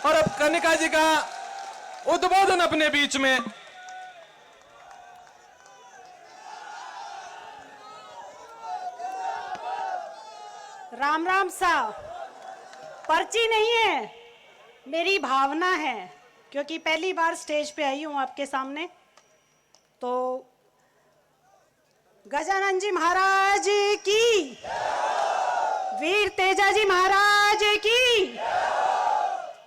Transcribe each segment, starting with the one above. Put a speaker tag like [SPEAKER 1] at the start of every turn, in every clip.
[SPEAKER 1] और अब कनिका जी का उद्बोधन अपने बीच में।
[SPEAKER 2] राम राम सा। पर्ची नहीं है, मेरी भावना है, क्योंकि पहली बार स्टेज पे आई हूं आपके सामने। तो गजानन जी महाराज की, वीर तेजा जी महाराज की,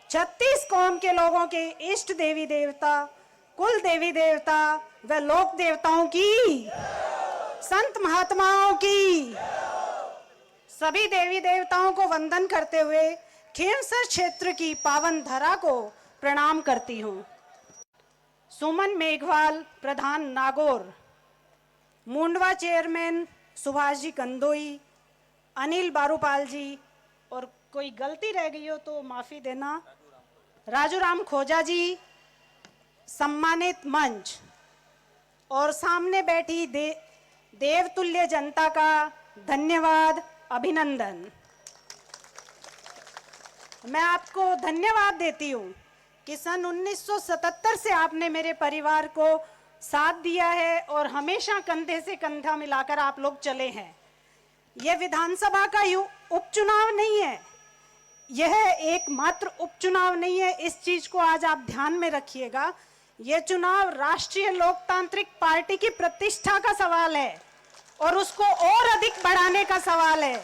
[SPEAKER 2] 36 कौम के लोगों के इष्ट देवी देवता, कुल देवी देवता व लोक देवताओं की, संत महात्माओं की, सभी देवी देवताओं को वंदन करते हुए खींवसर क्षेत्र की पावन धरा को प्रणाम करती हूँ। सुमन मेघवाल, प्रधान नागौर, मुंडवा चेयरमैन सुभाष जी कंदोई, अनिल बारूपाल जी, और कोई गलती रह गई हो तो माफी देना, राजूराम खोजा जी, सम्मानित मंच और सामने बैठी देवतुल्य जनता का धन्यवाद, अभिनंदन। मैं आपको धन्यवाद देती हूँ कि सन 1977 से आपने मेरे परिवार को साथ दिया है और हमेशा कंधे से कंधा मिलाकर आप लोग चले हैं। यह विधानसभा का उपचुनाव नहीं है, यह एकमात्र उपचुनाव नहीं है, इस चीज को आज आप ध्यान में रखिएगा। यह चुनाव राष्ट्रीय लोकतांत्रिक पार्टी की प्रतिष्ठा का सवाल है और उसको और अधिक बढ़ाने का सवाल है।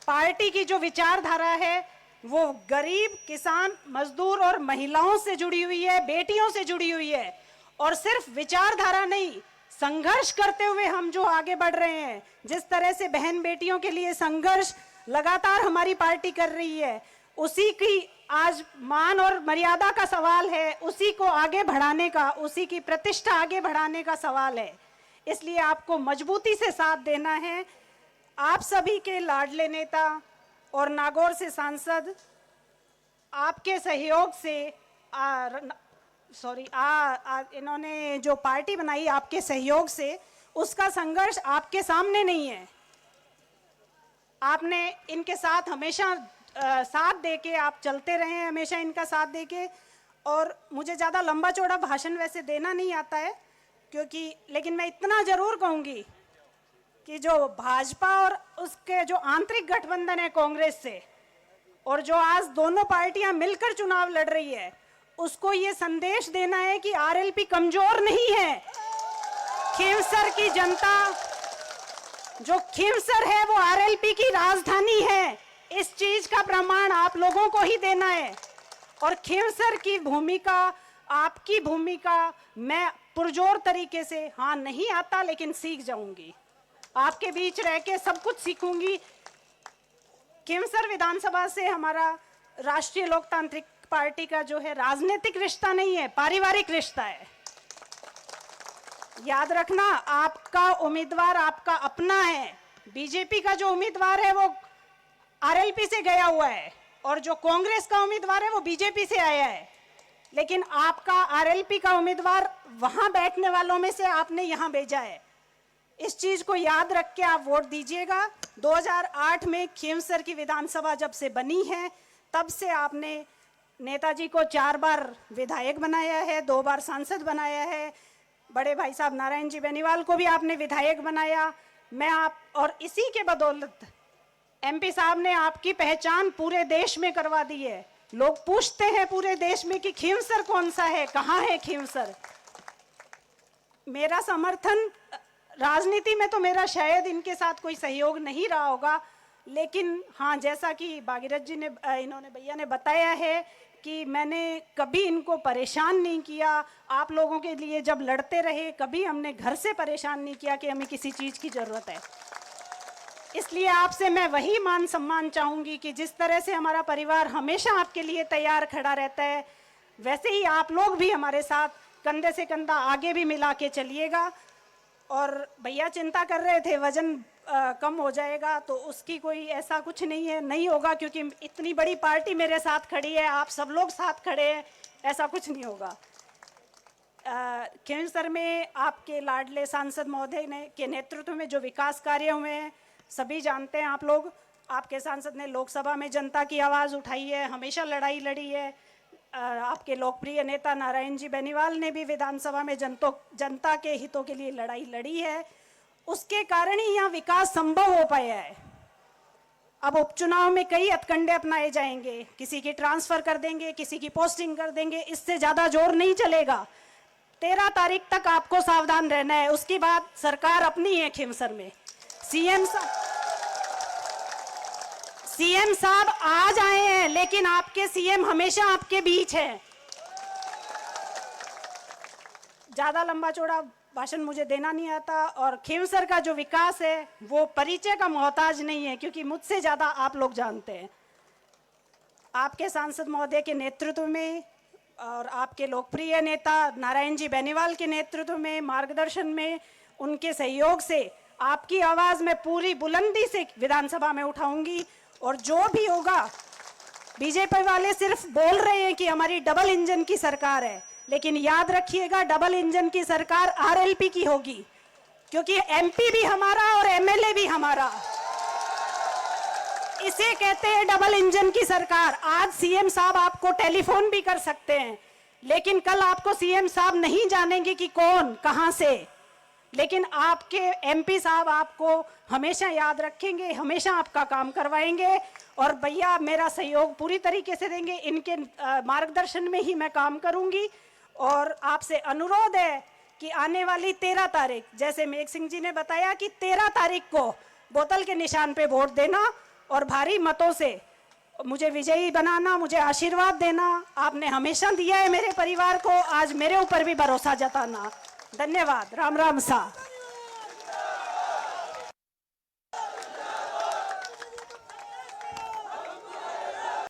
[SPEAKER 2] पार्टी की जो विचारधारा है वो गरीब, किसान, मजदूर और महिलाओं से जुड़ी हुई है, बेटियों से जुड़ी हुई है। और सिर्फ विचारधारा नहीं, संघर्ष करते हुए हम जो आगे बढ़ रहे हैं, जिस तरह से बहन बेटियों के लिए संघर्ष लगातार हमारी पार्टी कर रही है, उसी की आज मान और मर्यादा का सवाल है, उसी को आगे बढ़ाने का, उसी की प्रतिष्ठा आगे बढ़ाने का सवाल है। इसलिए आपको मजबूती से साथ देना है। आप सभी के लाडले नेता और नागौर से सांसद आपके सहयोग से इन्होंने जो पार्टी बनाई आपके सहयोग से, उसका संघर्ष आपके सामने नहीं है। आपने इनके साथ हमेशा साथ देके आप चलते रहे हैं, हमेशा इनका साथ देके। और मुझे ज़्यादा लंबा चौड़ा भाषण वैसे देना नहीं आता है, क्योंकि लेकिन मैं इतना ज़रूर कहूँगी कि जो भाजपा और उसके जो आंतरिक गठबंधन है कांग्रेस से, और जो आज दोनों पार्टियां मिलकर चुनाव लड़ रही है, उसको ये संदेश देना है कि आरएलपी कमजोर नहीं है। खींवसर की जनता, जो खींवसर है वो आरएलपी की राजधानी है। इस चीज का प्रमाण आप लोगों को ही देना है। और खींवसर की भूमिका, आपकी भूमिका मैं पुरजोर तरीके से, हाँ नहीं आता लेकिन सीख जाऊंगी, आपके बीच रह के सब कुछ सीखूंगी। खींवसर विधानसभा से हमारा राष्ट्रीय लोकतांत्रिक पार्टी का जो है राजनीतिक रिश्ता नहीं है, पारिवारिक रिश्ता है। याद रखना, आपका उम्मीदवार आपका अपना है। बीजेपी का जो उम्मीदवार है वो आरएलपी से गया हुआ है, और जो कांग्रेस का उम्मीदवार है वो बीजेपी से आया है। लेकिन आपका आरएलपी का उम्मीदवार वहां बैठने वालों में से आपने यहां भेजा है। इस चीज को याद रख के आप वोट दीजिएगा। 2008 में खींवसर की विधानसभा जब से बनी है, तब से आपने नेताजी को 4 बार विधायक बनाया है, 2 बार सांसद बनाया है। बड़े भाई साहब नारायण जी बेनीवाल को भी आपने विधायक बनाया। मैं आप, और इसी के बदौलत एमपी साहब ने आपकी पहचान पूरे देश में करवा दी है। लोग पूछते हैं पूरे देश में कि खींवसर कौन सा है, कहाँ है खींवसर। मेरा समर्थन, राजनीति में तो मेरा शायद इनके साथ कोई सहयोग नहीं रहा होगा, लेकिन हाँ, जैसा कि भागीरथ जी ने, इन्होंने भैया ने बताया है कि मैंने कभी इनको परेशान नहीं किया। आप लोगों के लिए जब लड़ते रहे, कभी हमने घर से परेशान नहीं किया कि हमें किसी चीज़ की ज़रूरत है। इसलिए आपसे मैं वही मान सम्मान चाहूँगी कि जिस तरह से हमारा परिवार हमेशा आपके लिए तैयार खड़ा रहता है, वैसे ही आप लोग भी हमारे साथ कंधे से कंधा आगे भी मिला के चलिएगा। और भैया चिंता कर रहे थे वजन कम हो जाएगा, तो उसकी कोई ऐसा कुछ नहीं है, नहीं होगा, क्योंकि इतनी बड़ी पार्टी मेरे साथ खड़ी है, आप सब लोग साथ खड़े हैं, ऐसा कुछ नहीं होगा। खींवसर में आपके लाडले सांसद महोदय ने के नेतृत्व में जो विकास कार्य हुए हैं, सभी जानते हैं आप लोग। आपके सांसद ने लोकसभा में जनता की आवाज़ उठाई है, हमेशा लड़ाई लड़ी है। आपके लोकप्रिय नेता नारायण जी बेनीवाल ने भी विधानसभा में जनता के हितों के लिए लड़ाई लड़ी है। उसके कारण ही यहाँ विकास संभव हो पाया है। अब उपचुनाव में कई हथकंडे अपनाए जाएंगे, किसी की ट्रांसफर कर देंगे, किसी की पोस्टिंग कर देंगे, इससे ज्यादा जोर नहीं चलेगा। 13 तारीख तक आपको सावधान रहना है, उसके बाद सरकार अपनी है खींवसर में। सीएम साहब आज आए हैं, लेकिन आपके सीएम हमेशा आपके बीच है। ज्यादा लंबा चौड़ा भाषण मुझे देना नहीं आता, और खींवसर का जो विकास है वो परिचय का मोहताज नहीं है, क्योंकि मुझसे ज्यादा आप लोग जानते हैं। आपके सांसद महोदय के नेतृत्व में और आपके लोकप्रिय नेता नारायण जी बेनीवाल के नेतृत्व में, मार्गदर्शन में, उनके सहयोग से आपकी आवाज में पूरी बुलंदी से विधानसभा में उठाऊंगी। और जो भी होगा, बीजेपी वाले सिर्फ बोल रहे हैं कि हमारी डबल इंजन की सरकार है, लेकिन याद रखिएगा डबल इंजन की सरकार आरएलपी की होगी, क्योंकि एमपी भी हमारा और एमएलए भी हमारा। इसे कहते हैं डबल इंजन की सरकार। आज सीएम साहब आपको टेलीफोन भी कर सकते हैं, लेकिन कल आपको सीएम साहब नहीं जानेंगे कि कौन कहां से, लेकिन आपके एमपी साहब आपको हमेशा याद रखेंगे, हमेशा आपका काम करवाएंगे। और भैया मेरा सहयोग पूरी तरीके से देंगे, इनके मार्गदर्शन में ही मैं काम करूंगी। और आपसे अनुरोध है कि आने वाली 13 तारीख, जैसे मेघ सिंह जी ने बताया कि 13 तारीख को बोतल के निशान पे वोट देना और भारी मतों से मुझे विजयी बनाना, मुझे आशीर्वाद देना। आपने हमेशा दिया है मेरे परिवार को, आज मेरे ऊपर भी भरोसा जताना। धन्यवाद। राम राम सा।